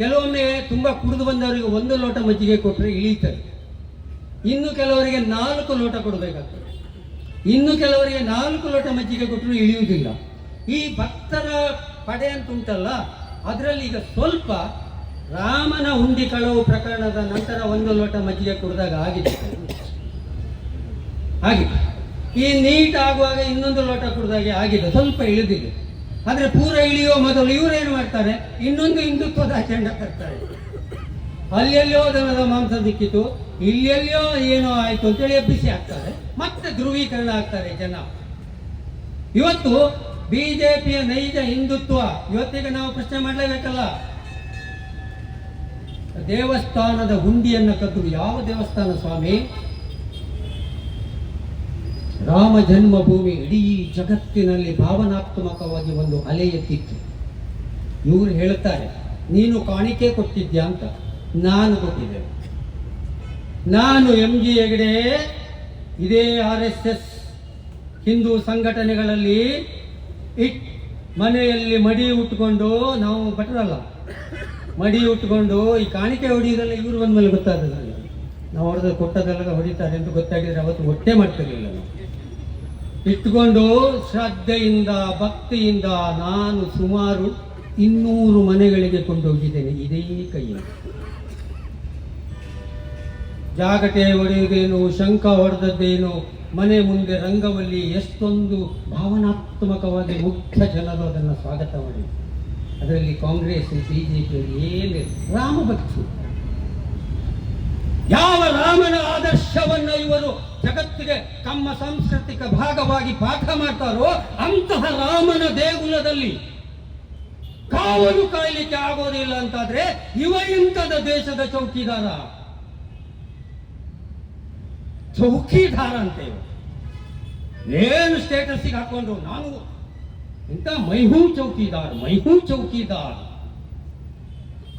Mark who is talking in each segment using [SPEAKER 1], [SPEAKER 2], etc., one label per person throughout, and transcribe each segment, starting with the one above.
[SPEAKER 1] ಕೆಲವೊಮ್ಮೆ ತುಂಬಾ ಕುಡಿದು ಬಂದವರಿಗೆ 1 ಲೋಟ ಮಜ್ಜಿಗೆ ಕೊಟ್ಟರೆ ಇಳೀತಾರೆ. ಇನ್ನು ಕೆಲವರಿಗೆ 4 ಲೋಟ ಕೊಡಬೇಕಾಗ್ತದೆ. ಇನ್ನು ಕೆಲವರಿಗೆ 4 ಲೋಟ ಮಜ್ಜಿಗೆ ಕೊಟ್ಟರು ಇಳಿಯುವುದಿಲ್ಲ. ಈ ಭಕ್ತರ ಪಡೆ ಅಂತ ಉಂಟಲ್ಲ, ಅದರಲ್ಲಿ ಈಗ ಸ್ವಲ್ಪ ರಾಮನ ಹುಂಡಿ ಕಳವು ಪ್ರಕರಣದ ನಂತರ 1 ಲೋಟ ಮಜ್ಜಿಗೆ ಕುಡಿದಾಗ ಆಗಿದೆ. ಈ ನೀಟ್ ಆಗುವಾಗ ಇನ್ನೊಂದು ಲೋಟ ಕುಡಿದಾಗೆ ಆಗಿದೆ, ಸ್ವಲ್ಪ ಇಳಿದಿದೆ. ಆದ್ರೆ ಪೂರ ಇಳಿಯೋ ಮೊದಲು ಇವರೇನು ಮಾಡ್ತಾರೆ, ಇನ್ನೊಂದು ಹಿಂದುತ್ವದ ಅಜೆಂಡಾ ತರ್ತಾರೆ. ಅಲ್ಲೆಲ್ಲೋ ದನದ ಮಾಂಸ ದಿಕ್ಕಿತು, ಇಲ್ಲೆಲ್ಲೋ ಏನೋ ಆಯ್ತು ಅಂತೇಳಿ ಎಬ್ಬಿಸಿ ಹಾಕ್ತಾರೆ, ಮತ್ತೆ ಧ್ರುವೀಕರಣ ಆಗ್ತಾರೆ ಜನ. ಇವತ್ತು ಬಿಜೆಪಿಯ ನೈಜ ಹಿಂದುತ್ವ ಇವತ್ತಿಗೆ ನಾವು ಪ್ರಶ್ನೆ ಮಾಡಲೇಬೇಕಲ್ಲ. ದೇವಸ್ಥಾನದ ಹುಂಡಿಯನ್ನು ಕದ್ದು, ಯಾವ ದೇವಸ್ಥಾನ ಸ್ವಾಮಿ? ರಾಮ ಜನ್ಮಭೂಮಿ ಇಡೀ ಜಗತ್ತಿನಲ್ಲಿ ಭಾವನಾತ್ಮಕವಾಗಿ ಒಂದು ಅಲೆ ಎತ್ತಿತ್ತು. ಇವರು ಹೇಳ್ತಾರೆ, ನೀನು ಕಾಣಿಕೆ ಕೊಟ್ಟಿದ್ಯಾ ಅಂತ. ನಾನು ಕೊಟ್ಟಿದ್ದೆ. ನಾನು MG ಹೆಗಡೆ ಇದೇ RSS ಹಿಂದೂ ಸಂಘಟನೆಗಳಲ್ಲಿ ಮನೆಯಲ್ಲಿ ಮಡಿ ಉಟ್ಕೊಂಡು, ನಾವು ಭಟ್ರಲ್ಲ, ಮಡಿ ಉಟ್ಕೊಂಡು ಈ ಕಾಣಿಕೆ ಹೊಡೆಯೋದೆಲ್ಲ ಇವರು ಬಂದ ಮೇಲೆ ಗೊತ್ತಾದ. ನಾವು ಹೊಡೆದ ಕೊಟ್ಟದೆಲ್ಲ ಹೊಡಿತಾರೆ ಅಂತ ಗೊತ್ತಾಗಿದ್ರೆ ಅವತ್ತು ಹೊಟ್ಟೆ ಮಾಡ್ತಿರ್ಲಿಲ್ಲ. ನಾವು ಇಟ್ಕೊಂಡು ಶ್ರದ್ಧೆಯಿಂದ ಭಕ್ತಿಯಿಂದ ನಾನು ಸುಮಾರು 200 ಮನೆಗಳಿಗೆ ಕೊಂಡೋಗಿದ್ದೇನೆ ಇದೇ ಕೈಯಲ್ಲಿ. ಜಾಗಟೆ ಹೊಡೆಯುವುದೇನು, ಶಂಖ ಹೊಡೆದದ್ದೇನು, ಮನೆ ಮುಂದೆ ರಂಗವಲ್ಲಿ ಎಷ್ಟೊಂದು ಭಾವನಾತ್ಮಕವಾಗಿ ಮುಖ್ಯ ಜನರು ಅದನ್ನು ಸ್ವಾಗತ ಮಾಡಿ. ಅದರಲ್ಲಿ ಕಾಂಗ್ರೆಸ್ BJP ಏನು ರಾಮಭಕ್ತಿ, ಯಾವ ರಾಮನ ಆದರ್ಶವನ್ನು ಇವರು ಜಗತ್ತಿಗೆ ತಮ್ಮ ಸಾಂಸ್ಕೃತಿಕ ಭಾಗವಾಗಿ ಪಾಠ ಮಾಡ್ತಾರೋ ಅಂತಹ ರಾಮನ ದೇಗುಲದಲ್ಲಿ ಕಾವಲು ಕಾಯಲಿಕ್ಕೆ ಆಗೋದಿಲ್ಲ ಅಂತಾದ್ರೆ ಇವ ಇಂಥದ ದೇಶದ ಚೌಕಿದಾರ ಅಂತೇವೆ. ಏನು ಸ್ಟೇಟಸ್ಗೆ ಹಾಕೊಂಡು ನಾನು ಇಂಥ ಮೈಹೂ ಚೌಕಿದಾರ್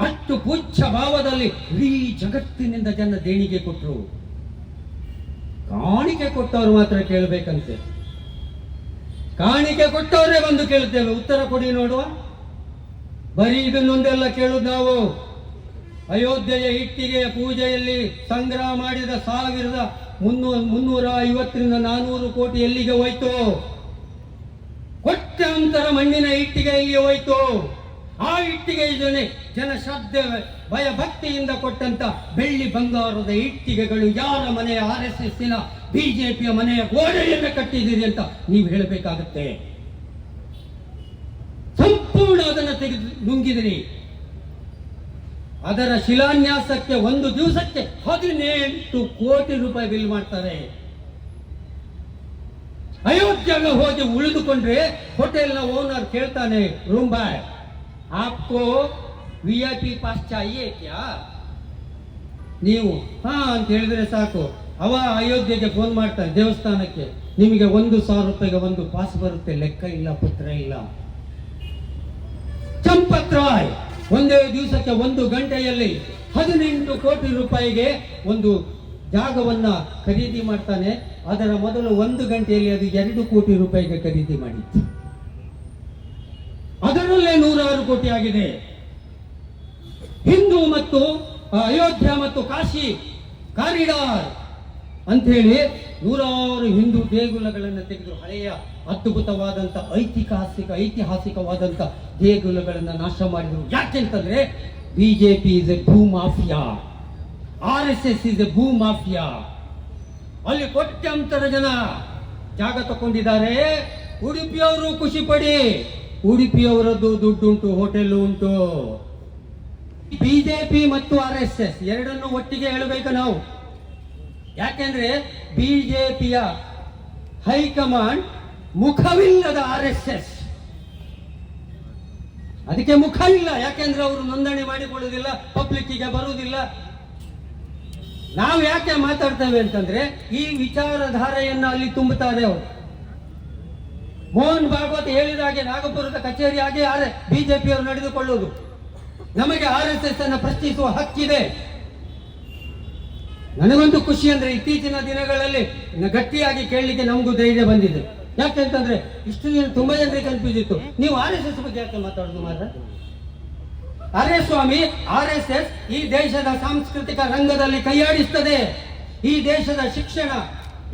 [SPEAKER 1] ಅಷ್ಟು ಪುಚ್ಛ ಭಾವದಲ್ಲಿ ಇಡೀ ಜಗತ್ತಿನಿಂದ ಜನ ದೇಣಿಗೆ ಕೊಟ್ಟರು. ಕಾಣಿಕೆ ಕೊಟ್ಟವರು ಮಾತ್ರ ಕೇಳಬೇಕಂತೆ. ಕಾಣಿಕೆ ಕೊಟ್ಟವರೇ ಬಂದು ಕೇಳುತ್ತೇವೆ, ಉತ್ತರ ಕೊಡಿ ನೋಡುವ. ಬರೀ ಇದನ್ನೊಂದೆಲ್ಲ ಕೇಳುದು ನಾವು. ಅಯೋಧ್ಯೆಯ ಇಟ್ಟಿಗೆಯ ಪೂಜೆಯಲ್ಲಿ ಸಂಗ್ರಹ ಮಾಡಿದ 350ರಿಂದ 400 ಕೋಟಿ ಎಲ್ಲಿಗೆ ಹೋಯ್ತು? ಕೋಟ್ಯಾಂತರ ಮಣ್ಣಿನ ಇಟ್ಟಿಗೆ ಎಲ್ಲಿಗೆ ಹೋಯ್ತು? ಆ ಇಟ್ಟಿಗೆ ಜನ ಶ್ರದ್ಧೆ ಭಯ ಭಕ್ತಿಯಿಂದ ಕೊಟ್ಟಂತ ಬೆಳ್ಳಿ ಬಂಗಾರದ ಇಟ್ಟಿಗೆಗಳು ಯಾರ ಮನೆಯ RSSನ BJPಯ ಮನೆಯ ಗೋಡೆಯನ್ನು ಕಟ್ಟಿದ್ದೀರಿ ಅಂತ ನೀವು ಹೇಳಬೇಕಾಗತ್ತೆ. ಸಂಪೂರ್ಣ ಅದನ್ನು ತೆಗೆದು ನುಂಗಿದಿರಿ. ಅದರ ಶಿಲಾನ್ಯಾಸಕ್ಕೆ ಒಂದು ದಿವಸಕ್ಕೆ 18 ಕೋಟಿ ರೂಪಾಯಿ ಬಿಲ್ ಮಾಡ್ತಾರೆ. ಅಯೋಧ್ಯೆಗೆ ಹೋಗಿ ಉಳಿದುಕೊಂಡ್ರೆ ಹೋಟೆಲ್ನ ಓನರ್ ಕೇಳ್ತಾನೆ, ರೂಮ್ ಬಾಯ್ आपको VIP पास चाहिए क्या? ನೀವು ಹಾ ಅಂತ ಹೇಳಿದ್ರೆ ಸಾಕು, ಅವ ಅಯೋಧ್ಯೆಗೆ ಫೋನ್ ಮಾಡ್ತಾನೆ ದೇವಸ್ಥಾನಕ್ಕೆ, ನಿಮಗೆ 1,000 ರೂಪಾಯಿಗೆ ಒಂದು ಪಾಸ್ ಬರುತ್ತೆ, ಲೆಕ್ಕ ಇಲ್ಲ ಪತ್ರ ಇಲ್ಲ. ಚಂಪತ್ ರಾಯ್ ಒಂದೇ ದಿವಸಕ್ಕೆ 1 ಗಂಟೆಯಲ್ಲಿ 18 ಕೋಟಿ ರೂಪಾಯಿಗೆ ಒಂದು ಜಾಗವನ್ನ ಖರೀದಿ ಮಾಡ್ತಾನೆ. ಅದರ ಮೊದಲು 1 ಗಂಟೆಯಲ್ಲಿ ಅದು 2 ಕೋಟಿ ರೂಪಾಯಿಗೆ ಖರೀದಿ ಮಾಡಿತ್ತು. ಅದರಲ್ಲೇ 106 ಕೋಟಿ ಆಗಿದೆ. ಹಿಂದೂ ಮತ್ತು ಅಯೋಧ್ಯ ಮತ್ತು ಕಾಶಿ ಕಾರಿಡಾರ್ ಅಂತ ಹೇಳಿ 106 ಹಿಂದೂ ದೇಗುಲಗಳನ್ನು ತೆಗೆದು ಹಳೆಯ ಅದ್ಭುತವಾದಂತ ಐತಿಹಾಸಿಕವಾದಂತ ದೇಗುಲಗಳನ್ನು ನಾಶ ಮಾಡಿದರು. ಯಾಕೆಂತಂದ್ರೆ BJP ಇಸ್ ಎ ಭೂ ಮಾಫಿಯಾ, RSS ಇಸ್ ಎ ಭೂ ಮಾಫಿಯಾ. ಅಲ್ಲಿ ಕೋಟ್ಯಾಂತರ ಜನ ಜಾಗ ತಗೊಂಡಿದ್ದಾರೆ. ಉಡುಪಿಯವರು ಖುಷಿ ಪಡಿ, ಉಡುಪಿಯವರದ್ದು ದುಡ್ಡುಂಟು, ಹೋಟೆಲ್ ಉಂಟು. BJP ಮತ್ತು RSS ಎರಡನ್ನು ಒಟ್ಟಿಗೆ ಹೇಳಬೇಕು ನಾವು. ಯಾಕೆಂದ್ರೆ BJPಯ ಹೈಕಮಾಂಡ್ ಮುಖವಿಲ್ಲದ RSS. ಅದಕ್ಕೆ ಮುಖ ಇಲ್ಲ, ಯಾಕೆಂದ್ರೆ ಅವರು ನೋಂದಣಿ ಮಾಡಿಕೊಳ್ಳುವುದಿಲ್ಲ, ಪಬ್ಲಿಕ್ಕಿಗೆ ಬರುವುದಿಲ್ಲ. ನಾವು ಯಾಕೆ ಮಾತಾಡ್ತೇವೆ ಅಂತಂದ್ರೆ ಈ ವಿಚಾರಧಾರೆಯನ್ನು ಅಲ್ಲಿ ತುಂಬುತ್ತಾರೆ ಅವರು. ಮೋಹನ್ ಭಾಗವತ್ ಹೇಳಿದಾಗೆ ನಾಗಪುರದ ಕಚೇರಿ ಆಗಿ BJಪಿಯವರು ನಡೆದುಕೊಳ್ಳುವುದು. ನಮಗೆ RSS ಅನ್ನು ಪ್ರಶ್ನಿಸುವ ಹಕ್ಕಿದೆ. ನನಗಂತೂ ಖುಷಿ ಅಂದ್ರೆ ಇತ್ತೀಚಿನ ದಿನಗಳಲ್ಲಿ ಗಟ್ಟಿಯಾಗಿ ಕೇಳಲಿಕ್ಕೆ ನಮಗೂ ಧೈರ್ಯ ಬಂದಿದೆ. ಯಾಕೆಂತಂದ್ರೆ ಇಷ್ಟು ದಿನ ತುಂಬಾ ಜನರಿಗೆ ಕನ್ಫ್ಯೂಸ್ ಇತ್ತು, ನೀವು RSS ಬಗ್ಗೆ ಯಾಕೆ ಮಾತಾಡೋದು ಮಾತ್ರ? ಅರೆ ಸ್ವಾಮಿ, RSS ಈ ದೇಶದ ಸಾಂಸ್ಕೃತಿಕ ರಂಗದಲ್ಲಿ ಕೈಯಾಡಿಸ್ತದೆ. ಈ ದೇಶದ ಶಿಕ್ಷಣ,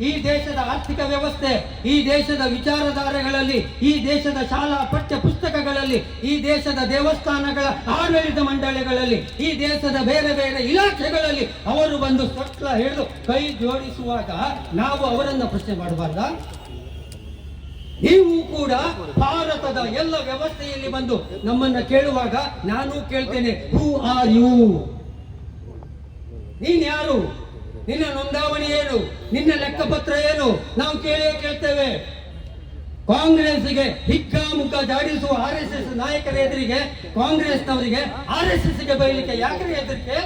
[SPEAKER 1] ಈ ದೇಶದ ಆರ್ಥಿಕ ವ್ಯವಸ್ಥೆ, ಈ ದೇಶದ ವಿಚಾರಧಾರೆಗಳಲ್ಲಿ, ಈ ದೇಶದ ಶಾಲಾ ಪಠ್ಯ ಪುಸ್ತಕಗಳಲ್ಲಿ, ಈ ದೇಶದ ದೇವಸ್ಥಾನಗಳ ಆಡಳಿತ ಮಂಡಳಿಗಳಲ್ಲಿ, ಈ ದೇಶದ ಬೇರೆ ಬೇರೆ ಇಲಾಖೆಗಳಲ್ಲಿ ಅವರು ಬಂದು ಸಟ್ಲ ಹಿಡಿದು ಕೈ ಜೋಡಿಸುವಾಗ ನಾವು ಅವರನ್ನು ಪ್ರಶ್ನೆ ಮಾಡಬಾರ್ದ? ನೀವು ಕೂಡ ಭಾರತದ ಎಲ್ಲ ವ್ಯವಸ್ಥೆಯಲ್ಲಿ ಬಂದು ನಮ್ಮನ್ನ ಕೇಳುವಾಗ ನಾನು ಕೇಳ್ತೇನೆ, ಹೂ ಆರ್ ಯು? ನೀನ್ ಯಾರು? ನಿನ್ನ ನೋಂದಾವಣಿ ಏನು? ನಿನ್ನ ಲೆಕ್ಕಪತ್ರ ಏನು? ನಾವು ಕೇಳ್ತೇವೆ. ಕಾಂಗ್ರೆಸ್ಗೆ ಹಿಗ್ಗಾಮುಖ ಜಾಡಿಸುವ RSS ನಾಯಕರ ಎದುರಿಗೆ, ಕಾಂಗ್ರೆಸ್ನವರಿಗೆ RSSಗೆ ಬಯಲಿಕ್ಕೆ ಯಾಕ್ರೆ ಹೆದರಿಕೆ?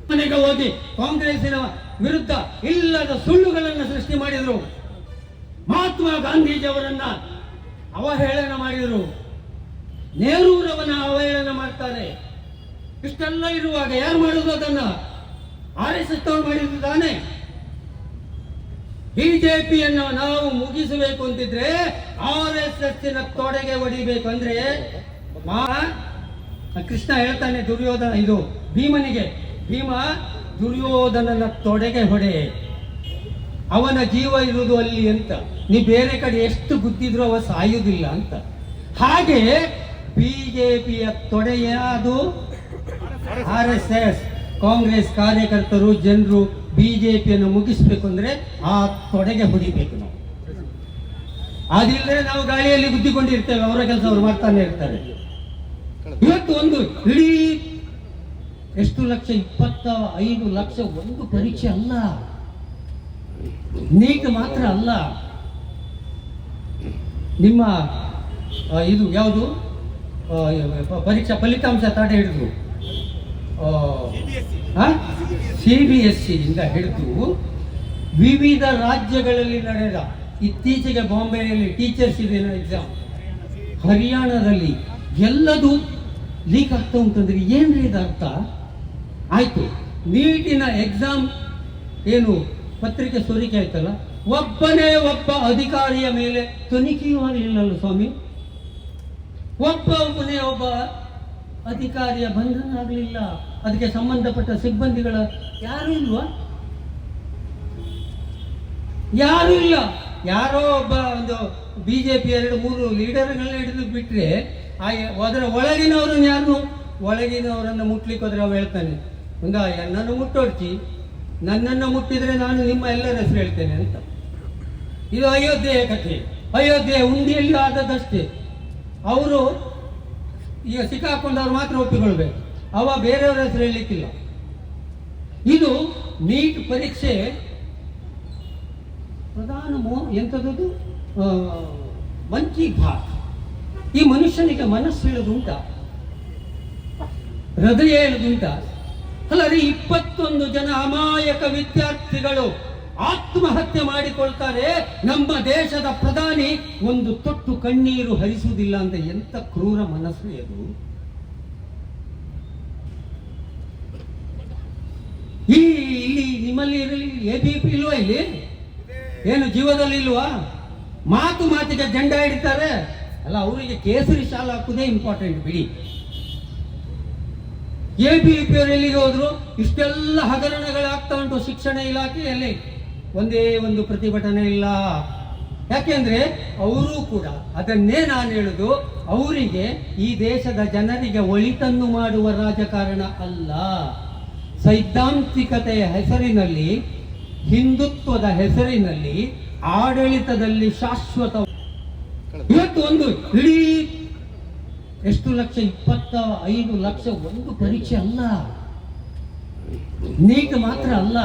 [SPEAKER 1] ಮನೆಗೆ ಹೋಗಿ ಕಾಂಗ್ರೆಸ್ಸಿನ ವಿರುದ್ಧ ಇಲ್ಲದ ಸುಳ್ಳುಗಳನ್ನು ಸೃಷ್ಟಿ ಮಾಡಿದ್ರು. ಮಹಾತ್ಮ ಗಾಂಧೀಜಿಯವರನ್ನ ಅವಹೇಳನ ಮಾಡಿದರು. ನೆಹರೂರವನ್ನ ಅವಹೇಳನ ಮಾಡ್ತಾರೆ. ಇಷ್ಟೆಲ್ಲ ಇರುವಾಗ ಯಾರು ಮಾಡುದು ಅದನ್ನ? RSS ತವರು ಮಾಡಿದ್ರು ತಾನೆ. ಬಿಜೆಪಿಯನ್ನು ನಾವು ಮುಗಿಸಬೇಕು ಅಂತಿದ್ರೆ RSSನ ತೊಡೆಗೆ ಹೊಡಿಬೇಕು. ಅಂದ್ರೆ ಕೃಷ್ಣ ಹೇಳ್ತಾನೆ ದುರ್ಯೋಧನ, ಇದು ಭೀಮನಿಗೆ, ಭೀಮ ದುರ್ಯೋಧನನ ತೊಡೆಗೆ ಹೊಡೆ, ಅವನ ಜೀವ ಇರುವುದು ಅಲ್ಲಿ ಅಂತ. ನೀ ಬೇರೆ ಕಡೆ ಎಷ್ಟು ಗುದ್ದಿದ್ರು ಅವ ಸಾಯುವುದಿಲ್ಲ ಅಂತ. ಹಾಗೆ ಬಿಜೆಪಿಯ ತೊಡೆಯ ಅದು RSS. ಕಾಂಗ್ರೆಸ್ ಕಾರ್ಯಕರ್ತರು, ಜನರು ಬಿಜೆಪಿಯನ್ನು ಮುಗಿಸ್ಬೇಕು ಅಂದ್ರೆ ಆ ತೊಡೆಗೆ ಹೊಡಿಬೇಕು ನಾವು. ಅದಿಲ್ಲದೆ ನಾವು ಗಾಳಿಯಲ್ಲಿ ಗುದ್ದಿಕೊಂಡಿರ್ತೇವೆ, ಅವರ ಕೆಲಸ ಅವರು ಮಾಡ್ತಾನೆ ಇರ್ತಾರೆ. ಇವತ್ತು ಒಂದು ಇಡೀ ಎಷ್ಟು ಲಕ್ಷ? 25 ಲಕ್ಷ ಒಂದು ಪರೀಕ್ಷೆ ಅಲ್ಲ, ನೀಟ್ ಮಾತ್ರ ಅಲ್ಲ. ನಿಮ್ಮ ಇದು ಯಾವುದು ಪರೀಕ್ಷಾ ಫಲಿತಾಂಶ ತಡೆ ಹಿಡಿದು CBSE ಇಂದ ಹಿಡಿದು ವಿವಿಧ ರಾಜ್ಯಗಳಲ್ಲಿ ನಡೆದ, ಇತ್ತೀಚೆಗೆ ಬಾಂಬೆಯಲ್ಲಿ ಟೀಚರ್ಸ್ ದಿನ ಎಕ್ಸಾಮ್, ಹರಿಯಾಣದಲ್ಲಿ ಎಲ್ಲದೂ ಲೀಕ್ ಆಗ್ತಾ ಉಂಟಂದ್ರೆ ಏನ್ರಿ ಇದು ಅರ್ಥ? ಆಯ್ತು, ನೀಟಿನ ಎಕ್ಸಾಮ್ ಏನು ಪತ್ರಿಕೆ ಸೋರಿಕೆ ಆಯ್ತಲ್ಲ, ಒಬ್ಬನೇ ಒಬ್ಬ ಅಧಿಕಾರಿಯ ಮೇಲೆ ತನಿಖೆಯೂ ಆಗಲಿಲ್ಲಲ್ಲ ಸ್ವಾಮಿ. ಒಬ್ಬನೇ ಒಬ್ಬ ಅಧಿಕಾರಿಯ ಬಂಧನ ಆಗಲಿಲ್ಲ. ಅದಕ್ಕೆ ಸಂಬಂಧಪಟ್ಟ ಸಿಬ್ಬಂದಿಗಳ ಯಾರು ಇಲ್ವಾ? ಯಾರು ಇಲ್ಲ. ಯಾರೋ ಒಬ್ಬ ಒಂದು ಬಿಜೆಪಿ 2-3 ಲೀಡರ್ಗಳನ್ನ ಹಿಡಿದು ಬಿಟ್ರೆ ಅದರ ಒಳಗಿನವರನ್ನು ಯಾರು ಒಳಗಿನವರನ್ನು ಮುಟ್ಲಿಕ್ಕೆ ಹೋದ್ರೆ ಅವ ಹೇಳ್ತಾನೆ, ಹಂಗ ನನ್ನನ್ನು ಮುಟ್ಟೋಡ್ಚಿ, ನನ್ನನ್ನು ಮುಟ್ಟಿದ್ರೆ ನಾನು ನಿಮ್ಮ ಎಲ್ಲರ ಹೆಸರು ಹೇಳ್ತೇನೆ ಅಂತ. ಇದು ಅಯೋಧ್ಯೆಯ ಕಥೆ. ಅಯೋಧ್ಯೆ ಉಂಡಿಯಲ್ಲಿ ಆದದ್ದಷ್ಟೇ. ಅವರು ಈಗ ಸಿಕ್ಕಾಕೊಂಡವ್ರು ಮಾತ್ರ ಒಪ್ಪಿಕೊಳ್ಬೇಕು, ಅವ ಬೇರೆಯವರ ಹೆಸರು ಹೇಳಲಿಕ್ಕಿಲ್ಲ. ಇದು ನೀಟ್ ಪರೀಕ್ಷೆ ಪ್ರಧಾನ ಎಂಥದ್ದು ಮಂಕಿ ಘಾಟ್. ಈ ಮನುಷ್ಯನಿಗೆ ಮನಸ್ಸು ಹೇಳುದುಂಟ, ಹೃದಯ ಹೇಳುದುಂಟ. ಅಲ್ಲರಿ 21 ಜನ ಅಮಾಯಕ ವಿದ್ಯಾರ್ಥಿಗಳು ಆತ್ಮಹತ್ಯೆ ಮಾಡಿಕೊಳ್ತಾರೆ. ನಮ್ಮ ದೇಶದ ಪ್ರಧಾನಿ ಒಂದು ತೊಟ್ಟು ಕಣ್ಣೀರು ಹರಿಸುವುದಿಲ್ಲ ಅಂತ. ಎಂತ ಕ್ರೂರ ಮನಸ್ಸು ಅದು. ಇಲ್ಲಿ ನಿಮ್ಮಲ್ಲಿ ಇರಲಿ ABP ಇಲ್ವಾ? ಇಲ್ಲಿ ಏನು ಜೀವದಲ್ಲಿ ಇಲ್ವಾ? ಮಾತಿಗೆ ಜೆಂಡ ಹಿಡಿತಾರೆ ಅಲ್ಲ, ಅವರಿಗೆ ಕೇಸರಿ ಶಾಲೆ ಹಾಕುವುದೇ ಇಂಪಾರ್ಟೆಂಟ್ ಬಿಡಿ. ABP ಎಲ್ಲಿಗೆ ಹೋದ್ರು ಇಷ್ಟೆಲ್ಲ ಹಗರಣಗಳಾಗ್ತಾ ಉಂಟು. ಶಿಕ್ಷಣ ಇಲಾಖೆಯಲ್ಲಿ ಒಂದೇ ಒಂದು ಪ್ರತಿಭಟನೆ ಇಲ್ಲ. ಯಾಕೆಂದ್ರೆ ಅವರು ಕೂಡ ಅದನ್ನೇ ನಾನು ಹೇಳುದು, ಅವರಿಗೆ ಈ ದೇಶದ ಜನರಿಗೆ ಒಳಿತನ್ನು ಮಾಡುವ ರಾಜಕಾರಣ ಅಲ್ಲ. ಸೈದ್ಧಾಂತಿಕತೆಯ ಹೆಸರಿನಲ್ಲಿ, ಹಿಂದುತ್ವದ ಹೆಸರಿನಲ್ಲಿ ಆಡಳಿತದಲ್ಲಿ ಶಾಶ್ವತ. ಇವತ್ತು ಒಂದು ಇಡೀ ಎಷ್ಟು ಲಕ್ಷ? 25 ಲಕ್ಷ ಒಂದು ಪರೀಕ್ಷೆ ಅಲ್ಲ, ನೀಟ್ ಮಾತ್ರ ಅಲ್ಲ.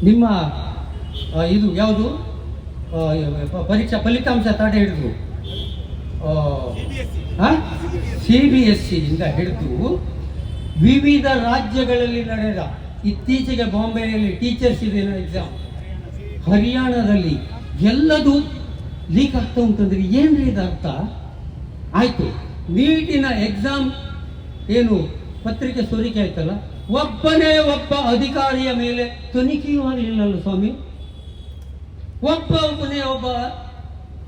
[SPEAKER 1] ನಿಮ್ಮ ಇದು ಯಾವುದು ಪರೀಕ್ಷಾ ಫಲಿತಾಂಶ ತಡೆ ಹಿಡಿದು CBSE ಇಂದ ಹಿಡಿದು ವಿವಿಧ ರಾಜ್ಯಗಳಲ್ಲಿ ನಡೆದ, ಇತ್ತೀಚೆಗೆ ಬಾಂಬೆಯಲ್ಲಿ ಟೀಚರ್ಸ್ ದಿನ ಎಕ್ಸಾಮ್, ಹರಿಯಾಣದಲ್ಲಿ ಎಲ್ಲದೂ ಲೀಕ್ ಆಗ್ತಾ ಉಂಟಂದ್ರೆ ಏನ್ರಿ ಇದು ಅರ್ಥ? ಆಯ್ತು, ನೀಟಿನ ಎಕ್ಸಾಮ್ ಏನು ಪತ್ರಿಕೆ ಸೋರಿಕೆ ಆಯ್ತಲ್ಲ, ಒಬ್ಬನೇ ಒಬ್ಬ ಅಧಿಕಾರಿಯ ಮೇಲೆ ತನಿಖೆಯೂ ಆಗಲಿಲ್ಲಲ್ಲ ಸ್ವಾಮಿ. ಒಬ್ಬನೇ ಒಬ್ಬ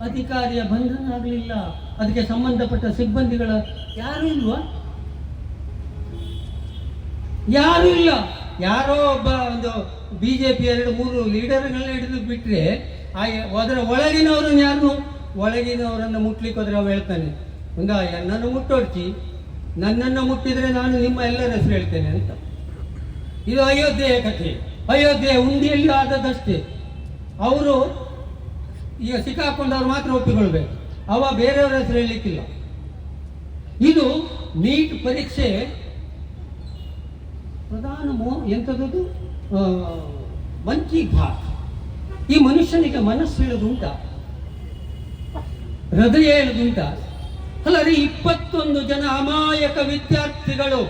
[SPEAKER 1] ಅಧಿಕಾರಿಯ ಬಂಧನ ಆಗಲಿಲ್ಲ. ಅದಕ್ಕೆ ಸಂಬಂಧಪಟ್ಟ ಸಿಬ್ಬಂದಿಗಳ ಯಾರು ಇಲ್ವಾ? ಯಾರು ಇಲ್ಲ. ಯಾರೋ ಒಬ್ಬ ಒಂದು ಬಿಜೆಪಿ 2-3 ಲೀಡರ್ಗಳನ್ನ ಹಿಡಿದು ಬಿಟ್ರೆ ಅದರ ಒಳಗಿನವರನ್ನು ಒಳಗಿನವರನ್ನು ಮುಟ್ಲಿಕ್ಕೆ ಹೋದ್ರೆ ಅವ ಹೇಳ್ತಾನೆ, ಒಂದು ನನ್ನನ್ನು ಮುಟ್ಟೋಡ್ಚಿ, ನನ್ನನ್ನು ಮುಟ್ಟಿದ್ರೆ ನಾನು ನಿಮ್ಮ ಎಲ್ಲರ ಹೆಸರು ಹೇಳ್ತೇನೆ ಅಂತ. ಇದು ಅಯೋಧ್ಯೆಯ ಕಥೆ. ಅಯೋಧ್ಯೆ ಉಂಡಿಯಲ್ಲಿ ಆದದಷ್ಟೇ. ಅವರು ಈಗ ಸಿಕ್ಕಾಕೊಂಡವ್ರು ಮಾತ್ರ ಒಪ್ಪಿಕೊಳ್ಬೇಕು, ಅವ ಬೇರೆಯವರ ಹೆಸರು ಹೇಳಲಿಕ್ಕಿಲ್ಲ. ಇದು ನೀಟ್ ಪರೀಕ್ಷೆ ಪ್ರಧಾನ ಎಂಥದ್ದು ಮನ್ ಕಿ ಬಾತ್. ಈ ಮನುಷ್ಯನಿಗೆ ಮನಸ್ಸು ಹೇಳುದುಂಟ, ಹೃದಯ ಹೇಳುದುಂಟ. ಅಲ್ಲದೆ 21 ಜನ ಅಮಾಯಕ ವಿದ್ಯಾರ್ಥಿಗಳು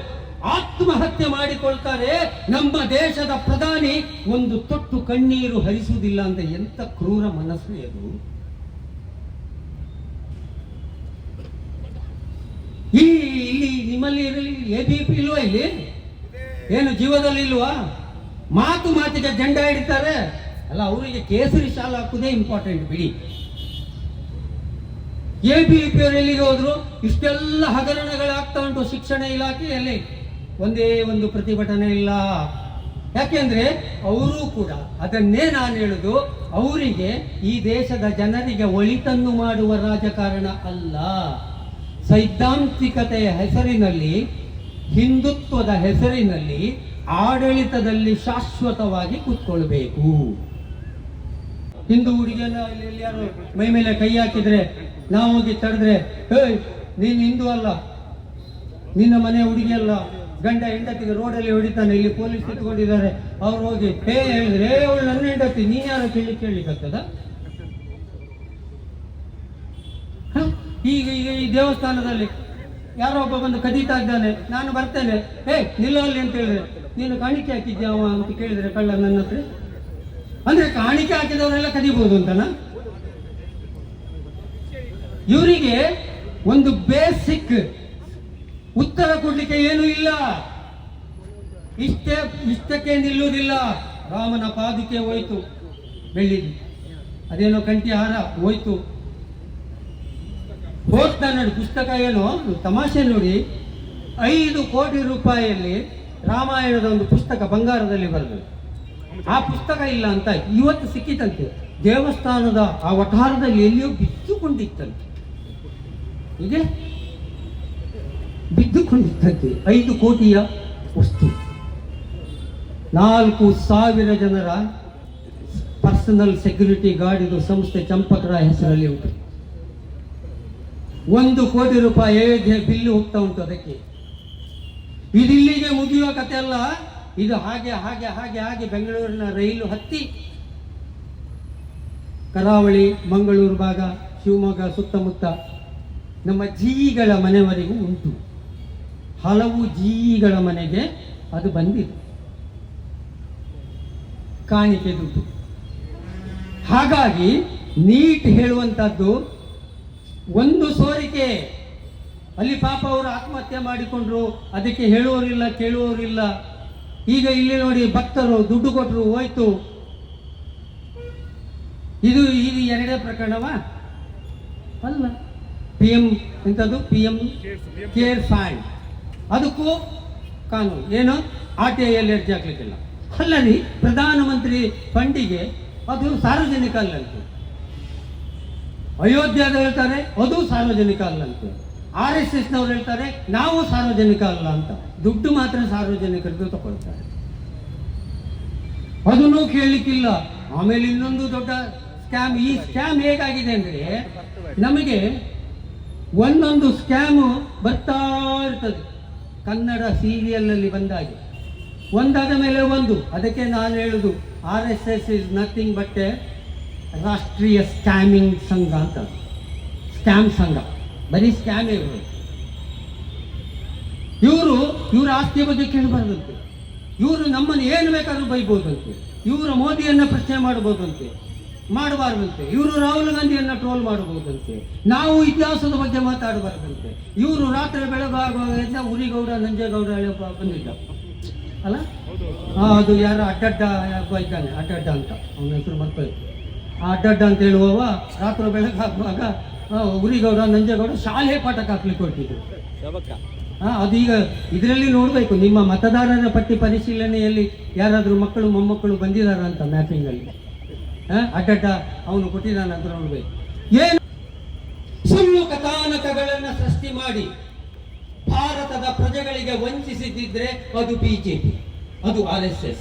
[SPEAKER 1] ಆತ್ಮಹತ್ಯೆ ಮಾಡಿಕೊಳ್ತಾರೆ. ನಮ್ಮ ದೇಶದ ಪ್ರಧಾನಿ ಒಂದು ತೊಟ್ಟು ಕಣ್ಣೀರು ಹರಿಸುವುದಿಲ್ಲ ಅಂತ. ಎಂತ ಕ್ರೂರ ಮನಸ್ಸು ಅದು. ಇಲ್ಲಿ ನಿಮ್ಮಲ್ಲಿ ಇರಲಿ ABP ಇಲ್ವಾ? ಇಲ್ಲಿ ಏನು ಜೀವದಲ್ಲಿ ಇಲ್ವಾ? ಮಾತಿಗೆ ಜೆಂಡ ಹಿಡಿತಾರೆ ಅಲ್ಲ, ಅವರಿಗೆ ಕೇಸರಿ ಶಾಲೆ ಹಾಕುವುದೇ ಇಂಪಾರ್ಟೆಂಟ್ ಬಿಡಿ. ABP ಅವರು ಎಲ್ಲಿಗೆ ಹೋದ್ರು? ಇಷ್ಟೆಲ್ಲ ಹಗರಣಗಳಾಗ್ತಾ ಉಂಟು ಶಿಕ್ಷಣ ಇಲಾಖೆಯಲ್ಲಿ, ಒಂದೇ ಒಂದು ಪ್ರತಿಭಟನೆ ಇಲ್ಲ. ಯಾಕೆಂದ್ರೆ ಅವರು ಕೂಡ ಅದನ್ನೇ ನಾನು ಹೇಳುದು, ಅವರಿಗೆ ಈ ದೇಶದ ಜನರಿಗೆ ಒಳಿತನ್ನು ಮಾಡುವ ರಾಜಕಾರಣ ಅಲ್ಲ. ಸೈದ್ಧಾಂತಿಕತೆಯ ಹೆಸರಿನಲ್ಲಿ, ಹಿಂದುತ್ವದ ಹೆಸರಿನಲ್ಲಿ ಆಡಳಿತದಲ್ಲಿ ಶಾಶ್ವತವಾಗಿ ಕೂತ್ಕೊಳ್ಬೇಕು. ಹಿಂದೂ ಹುಡುಗಿಯನ್ನ ಯಾರು ಮೈ ಮೇಲೆ ಕೈ ಹಾಕಿದ್ರೆ ನಾವು ಹೋಗಿ ತಡೆದ್ರೆ, ನೀನು ಹಿಂದೂ ಅಲ್ಲ, ನಿನ್ನ ಮನೆ ಹುಡುಗಿ ಅಲ್ಲ, ಗಂಡ ಹೆಂಡತಿಗೆ ರೋಡಲ್ಲಿ ಹೊಡಿತಾನೆ, ಇಲ್ಲಿ ಪೊಲೀಸ್ ಇಟ್ಕೊಂಡಿದ್ದಾರೆ, ಅವ್ರು ಹೋಗಿ ಹೇಳಿದ್ರೆ ಅವಳು ನನ್ನ ಹೆಂಡತಿ, ನೀನ್ ಯಾರು ಕೇಳಲಿಕ್ಕದ? ಈಗ ಈ ದೇವಸ್ಥಾನದಲ್ಲಿ ಯಾರೋ ಒಬ್ಬ ಬಂದು ಕದೀತಾ ಇದ್ದಾನೆ, ನಾನು ಬರ್ತೇನೆ, ನಿಲ್ಲಲ್ಲಿ ಅಂತ ಹೇಳಿದ್ರೆ, ನೀನು ಕಾಣಿಕೆ ಹಾಕಿದ್ಯಾವ ಅಂತ ಕೇಳಿದ್ರೆ ಕಳ್ಳ ನನ್ನ ಹತ್ರ. ಅಂದ್ರೆ ಕಾಣಿಕೆ ಹಾಕಿದವರೆಲ್ಲ ಕದಿಬಹುದು ಅಂತನಾ? ಇವರಿಗೆ ಒಂದು ಬೇಸಿಕ್ ಉತ್ತರ ಕೊಡ್ಲಿಕ್ಕೆ ಏನೂ ಇಲ್ಲ. ಇಷ್ಟಕ್ಕೆ ನಿಲ್ಲುವುದಿಲ್ಲ. ರಾಮನ ಪಾದುಕೆ ಹೋಯ್ತು, ಬೆಳ್ಳಿದು ಅದೇನೋ ಕಂಠಿ ಹಾರ ಹೋಯ್ತು. ಓದ್ತಾ ನೋಡಿ ಪುಸ್ತಕ, ಏನೋ ತಮಾಷೆ ನೋಡಿ, 5 ಕೋಟಿ ರೂಪಾಯಿಯಲ್ಲಿ ರಾಮಾಯಣದ ಒಂದು ಪುಸ್ತಕ ಬಂಗಾರದಲ್ಲಿ ಬರೆದು, ಆ ಪುಸ್ತಕ ಇಲ್ಲ ಅಂತ ಇವತ್ತು ಸಿಕ್ಕಿತಂತೆ. ದೇವಸ್ಥಾನದ ಆ ವಠಾರದಲ್ಲಿ ಎಲ್ಲಿಯೋ ಬಿದ್ದುಕೊಂಡಿತ್ತಂತೆ. ಹೀಗೆ ಬಿದ್ದುಕೊಂಡಿತ್ತಂತೆ 5 ಕೋಟಿಯ ವಸ್ತು. 4,000 ಜನರ ಪರ್ಸನಲ್ ಸೆಕ್ಯೂರಿಟಿ ಗಾರ್ಡ್ ಇದು ಸಂಸ್ಥೆ ಚಂಪಕರಾಯ ಹೆಸರಲ್ಲಿ ಉಂಟು. 1 ಕೋಟಿ ರೂಪಾಯಿ ಅಯೋಧ್ಯೆ ಬಿಲ್ಲು ಹೋಗ್ತಾ ಉಂಟು ಅದಕ್ಕೆ. ಇದಿಲ್ಲಿಗೆ ಮುಗಿಯುವ ಕತೆ ಅಲ್ಲ. ಇದು ಹಾಗೆ ಹಾಗೆ ಹಾಗೆ ಹಾಗೆ ಬೆಂಗಳೂರಿನ ರೈಲು ಹತ್ತಿ ಕರಾವಳಿ, ಮಂಗಳೂರು ಭಾಗ, ಶಿವಮೊಗ್ಗ ಸುತ್ತಮುತ್ತ ನಮ್ಮ ಜೀಗಳ ಮನೆವರೆಗೂ ಉಂಟು. ಹಲವು ಜೀಗಳ ಮನೆಗೆ ಅದು ಬಂದಿದೆ, ಕಾಣಿಕೆ ದುಡ್ಡು. ಹಾಗಾಗಿ ನೀಟ್ ಹೇಳುವಂತದ್ದು ಒಂದು ಸೋರಿಕೆ. ಅಲ್ಲಿ ಪಾಪ ಅವರು ಆತ್ಮಹತ್ಯೆ ಮಾಡಿಕೊಂಡ್ರು, ಅದಕ್ಕೆ ಹೇಳುವವರಿಲ್ಲ ಕೇಳುವವರಿಲ್ಲ. ಈಗ ಇಲ್ಲಿ ನೋಡಿ, ಭಕ್ತರು ದುಡ್ಡು ಕೊಟ್ಟರು ಹೋಯ್ತು. ಇದು 2ನೇ ಪ್ರಕರಣವಾ? ಅಲ್ಲ. PM ಎಂಥದ್ದು, PM ಕೇರ್ ಫಂಡ್, ಅದಕ್ಕೂ ಕಾನೂನು ಏನು, RTIಯಲ್ಲಿ ಅರ್ಜಿ ಹಾಕ್ಲಿಕ್ಕಿಲ್ಲ. ಅಲ್ಲಲ್ಲಿ ಪ್ರಧಾನಮಂತ್ರಿ ಫಂಡಿಗೆ ಅದು ಸಾರ್ವಜನಿಕ ಅಲ್ಲಂತೆ. ಅಯೋಧ್ಯೆದ ಹೇಳ್ತಾರೆ ಅದು ಸಾರ್ವಜನಿಕ ಅಲ್ಲಂತೆ. RSSನವ್ರು ಹೇಳ್ತಾರೆ ನಾವು ಸಾರ್ವಜನಿಕ ಅಲ್ಲ ಅಂತ. ದುಡ್ಡು ಮಾತ್ರ ಸಾರ್ವಜನಿಕರದ್ದು ತಗೊಳ್ತಾರೆ, ಅದನ್ನು ಕೇಳಲಿಕ್ಕಿಲ್ಲ. ಆಮೇಲೆ ಇನ್ನೊಂದು ದೊಡ್ಡ ಸ್ಕ್ಯಾಮ್. ಈ ಸ್ಕ್ಯಾಮ್ ಹೇಗಾಗಿದೆ ಅಂದ್ರೆ, ನಮಗೆ ಒಂದೊಂದು ಸ್ಕ್ಯಾಮು ಬರ್ತಾ ಇರ್ತದೆ. ಕನ್ನಡ ಸೀರಿಯಲ್ನಲ್ಲಿ ಬಂದಾಗೆ ಒಂದಾದ ಮೇಲೆ ಒಂದು. ಅದಕ್ಕೆ ನಾನು ಹೇಳುದು, RSS is nothing but A ರಾಷ್ಟ್ರೀಯ ಸ್ಕ್ಯಾಮಿಂಗ್ ಸಂಘ ಅಂತ. ಸ್ಕ್ಯಾಮ್ ಸಂಘ, ಬರೀ ಸ್ಕ್ಯಾಮೇ ಇವ್ರ ಆಸ್ತಿಯ ಬಗ್ಗೆ ಕೇಳಬಾರ್ದಂತೆ. ಇವರು ನಮ್ಮನ್ನು ಏನು ಬೇಕಾದ್ರೂ ಬೈಬೋದಂತೆ. ಇವರು ಮೋದಿಯನ್ನ ಪ್ರಶ್ನೆ ಮಾಡಬಹುದಂತೆ, ಮಾಡಬಾರ್ದಂತೆ. ಇವರು ರಾಹುಲ್ ಗಾಂಧಿಯನ್ನ ಟ್ರೋಲ್ ಮಾಡಬಹುದಂತೆ. ನಾವು ಇತಿಹಾಸದ ಬಗ್ಗೆ ಮಾತಾಡಬಾರ್ದಂತೆ. ಇವರು ರಾತ್ರಿ ಬೆಳಗಾಗುವಾಗ ಉರಿಗೌಡ ನಂಜೇಗೌಡ ಬಂದಿದ್ದ ಅಲ್ಲ, ಅದು ಯಾರು ಅಡ್ಡಡ್ಡ ಇದ್ದಾನೆ, ಅಡ್ಡಡ್ಡ ಅಂತ ಅವನ ಹೆಸರು ಮರ್ತೋಯ್ತು. ಆ ಅಡ್ಡಡ್ಡ ಅಂತ ಹೇಳುವವ ರಾತ್ರಿ ಬೆಳಗಾಗುವಾಗ ಉರಿಗೌಡ ನಂಜೇಗೌಡ ಶಾಲೆ ಪಾಠಕ್ಕೆ ಹಾಕ್ಲಿಕ್ಕೆ ಹೊರಟಿದ್ರು. ಅದೀಗ ಇದರಲ್ಲಿ ನೋಡಬೇಕು, ನಿಮ್ಮ ಮತದಾರರ ಪಟ್ಟಿ ಪರಿಶೀಲನೆಯಲ್ಲಿ ಯಾರಾದರೂ ಮಕ್ಕಳು ಮೊಮ್ಮಕ್ಕಳು ಬಂದಿದಾರ ಅಂತ ಮ್ಯಾಪಿಂಗಲ್ಲಿ ಅಡ್ಡಡ್ಡ ಅವನು ಕೊಟ್ಟಿದ್ದಾನೆ ಅಂತ ನೋಡ್ಬೇಕು. ಏನು ಸುಳ್ಳು ಕಥಾನಕಗಳನ್ನು ಸೃಷ್ಟಿ ಮಾಡಿ ಭಾರತದ ಪ್ರಜೆಗಳಿಗೆ ವಂಚಿಸಿದ್ದಿದ್ರೆ ಅದು ಬಿಜೆಪಿ, ಅದು RSS.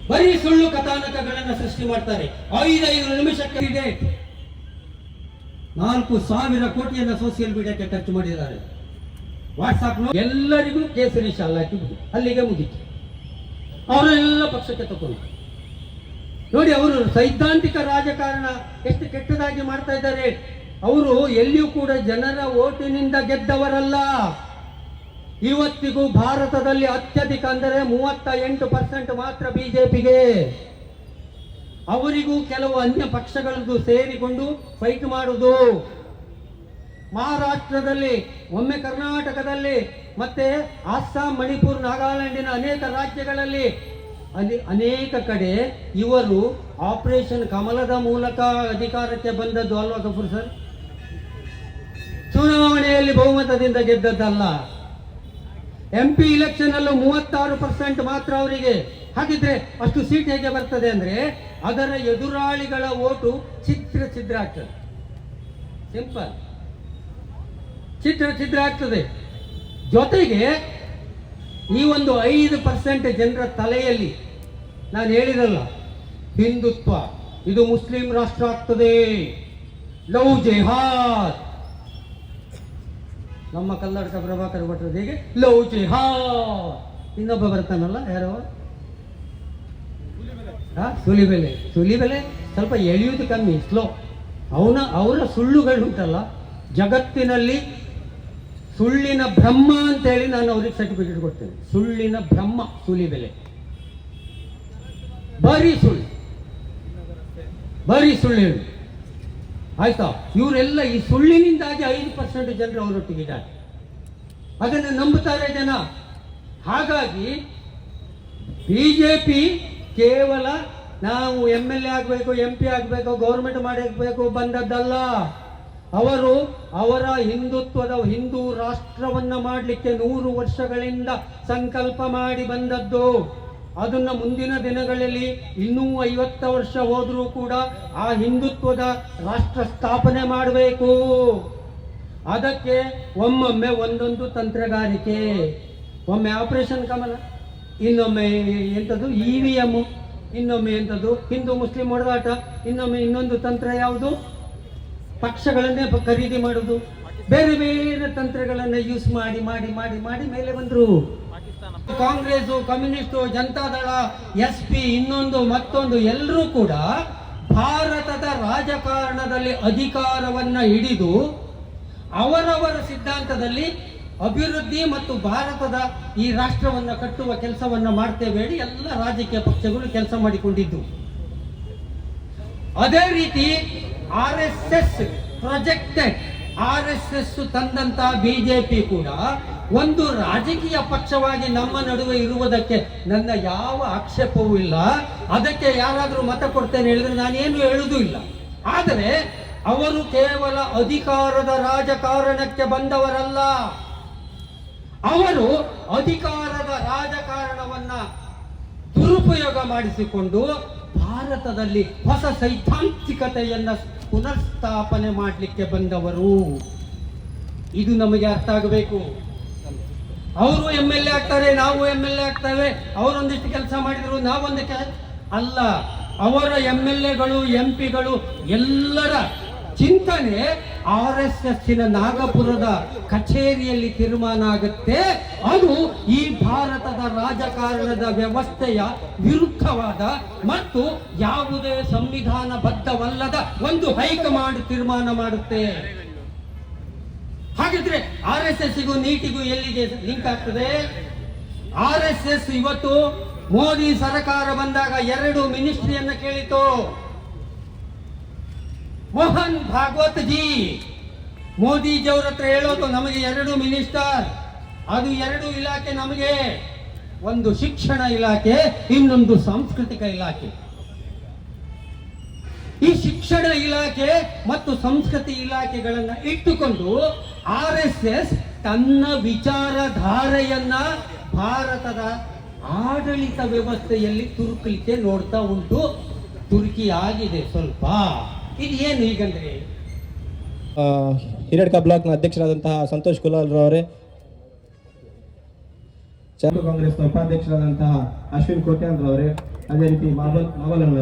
[SPEAKER 1] ಬರೀ ಸುಳ್ಳು ಕಥಾನಕಗಳನ್ನು ಸೃಷ್ಟಿ ಮಾಡ್ತಾರೆ. 5 ನಿಮಿಷಕ್ಕೆ 4,000 ಕೋಟಿಯನ್ನು ಸೋಷಿಯಲ್ ಮೀಡಿಯಾಕ್ಕೆ ಖರ್ಚು ಮಾಡಿದ್ದಾರೆ. ವಾಟ್ಸಾಪ್ ಎಲ್ಲರಿಗೂ ಕೇಸರಿ ಶಾಲ್ ಹಾಕಿ ಅಲ್ಲಿಗೆ ಮುಗಿತು. ಅವರೆಲ್ಲ ಪಕ್ಷಕ್ಕೆ ತಗೊಂಡು ನೋಡಿ, ಅವರು ಸೈದ್ಧಾಂತಿಕ ರಾಜಕಾರಣ ಎಷ್ಟು ಕೆಟ್ಟದಾಗಿ ಮಾಡ್ತಾ ಇದ್ದಾರೆ. ಅವರು ಎಲ್ಲಿಯೂ ಕೂಡ ಜನರ ಓಟಿನಿಂದ ಗೆದ್ದವರಲ್ಲ. ಇವತ್ತಿಗೂ ಭಾರತದಲ್ಲಿ ಅತ್ಯಧಿಕ ಅಂದರೆ 38% ಮಾತ್ರ ಬಿಜೆಪಿಗೆ. ಅವರಿಗೂ ಕೆಲವು ಅನ್ಯ ಪಕ್ಷಗಳದ್ದು ಸೇರಿಕೊಂಡು ಫೈಟ್ ಮಾಡುವುದು. ಮಹಾರಾಷ್ಟ್ರದಲ್ಲಿ, ಒಮ್ಮೆ ಕರ್ನಾಟಕದಲ್ಲಿ, ಮತ್ತೆ ಅಸ್ಸಾಂ, ಮಣಿಪುರ್, ನಾಗಾಲ್ಯಾಂಡಿನ ಅನೇಕ ರಾಜ್ಯಗಳಲ್ಲಿ ಅನೇಕ ಕಡೆ ಇವರು ಆಪರೇಷನ್ ಕಮಲದ ಮೂಲಕ ಅಧಿಕಾರಕ್ಕೆ ಬಂದದ್ದು ಅಲ್ವಾ ಗಫೂರ್ ಸರ್? ಚುನಾವಣೆಯಲ್ಲಿ ಬಹುಮತದಿಂದ ಗೆದ್ದದ್ದಲ್ಲ. MP ಇಲೆಕ್ಷನ್ ಅಲ್ಲೂ 36% ಮಾತ್ರ ಅವರಿಗೆ. ಹಾಗಿದ್ರೆ ಅಷ್ಟು ಸೀಟ್ ಹೇಗೆ ಬರ್ತದೆ ಅಂದ್ರೆ ಅದರ ಎದುರಾಳಿಗಳ ಓಟು ಛಿದ್ರ ಆಗ್ತದೆ. ಸಿಂಪಲ್, ಛಿದ್ರ ಆಗ್ತದೆ. ಜೊತೆಗೆ ಈ ಒಂದು 5% ಜನರ ತಲೆಯಲ್ಲಿ ನಾನು ಹೇಳಿರಲ್ಲ, ಹಿಂದುತ್ವ, ಇದು ಮುಸ್ಲಿಂ ರಾಷ್ಟ್ರ ಆಗ್ತದೆ, ಲವ್ ಜಿಹಾದ್. ನಮ್ಮ ಕನ್ನಡಕ ಪ್ರಭಾಕರ್ ಭಟ್ರದ್ದು ಹೇಗೆ ಲವ್ ಜಿಹಾದ್. ಇನ್ನೊಬ್ಬ ಬರ್ತಾನಲ್ಲ, ಯಾರೋ ಸುಲಿಬೆಲೆ ಸ್ವಲ್ಪ ಎಳೆಯುವುದು ಕಮ್ಮಿ, ಸ್ಲೋ. ಅವರ ಸುಳ್ಳುಗಳು ಉಂಟಲ್ಲ, ಜಗತ್ತಿನಲ್ಲಿ ಸುಳ್ಳಿನ ಬ್ರಹ್ಮ ಅಂತ ಹೇಳಿ ನಾನು ಅವ್ರಿಗೆ ಸರ್ಟಿಫಿಕೇಟ್ ಕೊಡ್ತೇನೆ. ಸುಳ್ಳಿನ ಬ್ರಹ್ಮ ಸುಲಿಬೆಲೆ. ಬರೀ ಸುಳ್ಳು ಹೇಳು, ಆಯ್ತಾ? ಇವರೆಲ್ಲ ಈ ಸುಳ್ಳಿನಿಂದಾಗಿ 5% ಜನರು ಅವರೊಟ್ಟಿಗಿದ್ದಾರೆ. ಅದನ್ನು ನಂಬುತ್ತಾರೆ ಜನ. ಹಾಗಾಗಿ ಬಿಜೆಪಿ ಕೇವಲ ನಾವು MLA ಆಗಬೇಕು, MP ಆಗಬೇಕು, ಗೌರ್ಮೆಂಟ್ ಮಾಡಬೇಕು ಬಂದದ್ದಲ್ಲ. ಅವರು ಅವರ ಹಿಂದೂ ರಾಷ್ಟ್ರವನ್ನ ಮಾಡಲಿಕ್ಕೆ 100 ವರ್ಷಗಳಿಂದ ಸಂಕಲ್ಪ ಮಾಡಿ ಬಂದದ್ದು. ಅದನ್ನ ಮುಂದಿನ ದಿನಗಳಲ್ಲಿ ಇನ್ನೂ 50 ವರ್ಷ ಹೋದರೂ ಕೂಡ ಆ ಹಿಂದುತ್ವದ ರಾಷ್ಟ್ರ ಸ್ಥಾಪನೆ ಮಾಡಬೇಕು. ಅದಕ್ಕೆ ಒಮ್ಮೊಮ್ಮೆ ಒಂದೊಂದು ತಂತ್ರಗಾರಿಕೆ. ಒಮ್ಮೆ ಆಪರೇಷನ್ ಕಮಲ, ಇನ್ನೊಮ್ಮೆ ಎಂಥದ್ದು EVM, ಇನ್ನೊಮ್ಮೆ ಎಂಥದ್ದು ಹಿಂದೂ ಮುಸ್ಲಿಂ ಹೊಡೆದಾಟ, ಇನ್ನೊಮ್ಮೆ ಇನ್ನೊಂದು ತಂತ್ರ ಯಾವುದು, ಪಕ್ಷಗಳನ್ನೇ ಖರೀದಿ ಮಾಡುವುದು. ಬೇರೆ ಬೇರೆ ತಂತ್ರಗಳನ್ನು ಯೂಸ್ ಮಾಡಿ ಮಾಡಿ ಮಾಡಿ ಮಾಡಿ ಮೇಲೆ ಬಂದರು. ಕಾಂಗ್ರೆಸ್, ಕಮ್ಯುನಿಸ್ಟು, ಜನತಾದಳ, SP, ಇನ್ನೊಂದು ಮತ್ತೊಂದು ಎಲ್ಲರೂ ಕೂಡ ಭಾರತದ ರಾಜಕಾರಣದಲ್ಲಿ ಅಧಿಕಾರವನ್ನ ಹಿಡಿದು ಅವರವರ ಸಿದ್ಧಾಂತದಲ್ಲಿ ಅಭಿವೃದ್ಧಿ ಮತ್ತು ಭಾರತದ ಈ ರಾಷ್ಟ್ರವನ್ನು ಕಟ್ಟುವ ಕೆಲಸವನ್ನ ಮಾಡ್ತೇವೆ ಹೇಳಿ ಎಲ್ಲ ರಾಜಕೀಯ ಪಕ್ಷಗಳು ಕೆಲಸ ಮಾಡಿಕೊಂಡಿದ್ದು. ಅದೇ ರೀತಿ RSS ಪ್ರೊಜೆಕ್ಟೆಡ್ RSS ತಂದಂತ ಬಿಜೆಪಿ ಕೂಡ ಒಂದು ರಾಜಕೀಯ ಪಕ್ಷವಾಗಿ ನಮ್ಮ ನಡುವೆ ಇರುವುದಕ್ಕೆ ನನ್ನ ಯಾವ ಆಕ್ಷೇಪವೂ ಇಲ್ಲ. ಅದಕ್ಕೆ ಯಾರಾದರೂ ಮತ ಕೊಡ್ತೇನೆ ಹೇಳಿದ್ರೆ ನಾನೇನು ಹೇಳುವುದೂ ಇಲ್ಲ. ಆದರೆ ಅವರು ಕೇವಲ ಅಧಿಕಾರದ ರಾಜಕಾರಣಕ್ಕೆ ಬಂದವರಲ್ಲ. ಅವರು ಅಧಿಕಾರದ ರಾಜಕಾರಣವನ್ನ ದುರುಪಯೋಗ ಮಾಡಿಸಿಕೊಂಡು ಭಾರತದಲ್ಲಿ ಹೊಸ ಸೈದ್ಧಾಂತಿಕತೆಯನ್ನ ಪುನರ್ಸ್ಥಾಪನೆ ಮಾಡಲಿಕ್ಕೆ ಬಂದವರು. ಇದು ನಮಗೆ ಅರ್ಥ ಆಗಬೇಕು. ಅವರು MLA ಆಗ್ತಾರೆ, ನಾವು MLA ಆಗ್ತೇವೆ, ಅವರೊಂದಿಷ್ಟು ಕೆಲಸ ಮಾಡಿದ್ರು, ನಾವೊಂದಕ್ಕೆ ಅಲ್ಲ. ಅವರ MLAಗಳು, MPಗಳು ಎಲ್ಲರ ಚಿಂತನೆ RSSನ ನಾಗಪುರದ ಕಚೇರಿಯಲ್ಲಿ ತೀರ್ಮಾನ ಆಗುತ್ತೆ. ಅದು ಈ ಭಾರತದ ರಾಜಕಾರಣದ ವ್ಯವಸ್ಥೆಯ ವಿರುದ್ಧವಾದ ಮತ್ತು ಯಾವುದೇ ಸಂವಿಧಾನಬದ್ಧವಲ್ಲದ ಒಂದು ಹೈಕಮಾಂಡ್ ತೀರ್ಮಾನ ಮಾಡುತ್ತೆ. ಹಾಗಿದ್ರೆ RSSಗೂ ನೀಟಿಗೂ ಎಲ್ಲಿಗೆ ಲಿಂಕ್ ಆಗ್ತದೆ? RSS ಇವತ್ತು ಮೋದಿ ಸರ್ಕಾರ ಬಂದಾಗ 2 ಮಿನಿಸ್ಟ್ರಿಯನ್ನ ಕೇಳಿತು. ಮೋಹನ್ ಭಾಗವತ್ ಜಿ ಮೋದಿಜಿಯವರ ಹತ್ರ ಹೇಳೋದು, ನಮಗೆ 2 ಮಿನಿಸ್ಟರ್, ಅದು 2 ಇಲಾಖೆ ನಮಗೆ, ಒಂದು ಶಿಕ್ಷಣ ಇಲಾಖೆ, ಇನ್ನೊಂದು ಸಾಂಸ್ಕೃತಿಕ ಇಲಾಖೆ. ಈ ಶಿಕ್ಷಣ ಇಲಾಖೆ ಮತ್ತು ಸಂಸ್ಕೃತಿ ಇಲಾಖೆಗಳನ್ನ ಇಟ್ಟುಕೊಂಡು RSS ತನ್ನ ವಿಚಾರಧಾರೆಯನ್ನ ಭಾರತದ ಆಡಳಿತ ವ್ಯವಸ್ಥೆಯಲ್ಲಿ ತುರುಕಲಿಕ್ಕೆ ನೋಡ್ತಾ ಉಂಟು. ತುರ್ಕಿ ಆಗಿದೆ ಸ್ವಲ್ಪ. ಇದು ಏನು ಹೀಗಂದ್ರೆ,
[SPEAKER 2] ಹಿರೇಡ್ಕ ಬ್ಲಾಕ್ನ ಅಧ್ಯಕ್ಷರಾದಂತಹ ಸಂತೋಷ್ ಕುಲಾಲ್ರವರೇ, ಕಾಂಗ್ರೆಸ್ನ ಉಪಾಧ್ಯಕ್ಷರಾದಂತಹ ಅಶ್ವಿನ್ ಕೋಟ್ಯಾನ್ರವರೇ, ಅದೇ ರೀತಿ ಮಾವಲನ್